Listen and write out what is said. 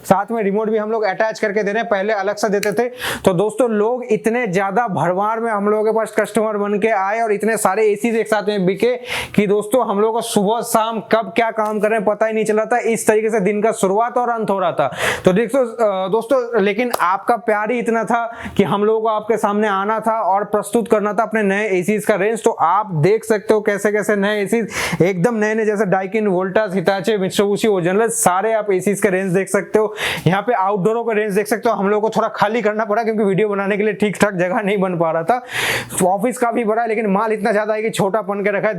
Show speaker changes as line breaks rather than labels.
साथ में रिमोट भी हम लोग अटैच करके दे रहे हैं, पहले अलग से देते थे। तो दोस्तों लोग इतने ज्यादा भरमार में हम लोगों के पास कस्टमर बन के आए और इतने सारे एसी एक साथ में बिके कि दोस्तों हम लोग को सुबह शाम कब क्या काम कर रहे हैं पता ही नहीं चला था। इस तरीके से दिन का शुरुआत और अंत हो रहा था। तो दोस्तों लेकिन आपका प्यार ही इतना था कि हम लोगों को आपके सामने आना था और प्रस्तुत करना था अपने नए एसीज का रेंज। तो आप देख सकते हो कैसे कैसे नए एसीज एकदम नए नए, जैसे Daikin, Voltas, Hitachi, Mitsubishi, original, सारे आप एसीज का रेंज देख सकते हो। यहाँ पे आउटडोरों का रेंज देख सकते हो। हम लोग को थोड़ा खाली करना पड़ा क्योंकि वीडियो बनाने के लिए ठीक ठाक जगह नहीं बन पा रहा था। ऑफिस काफी बड़ा है लेकिन माल इतना ज्यादा है कि छोटा बन के रखा है।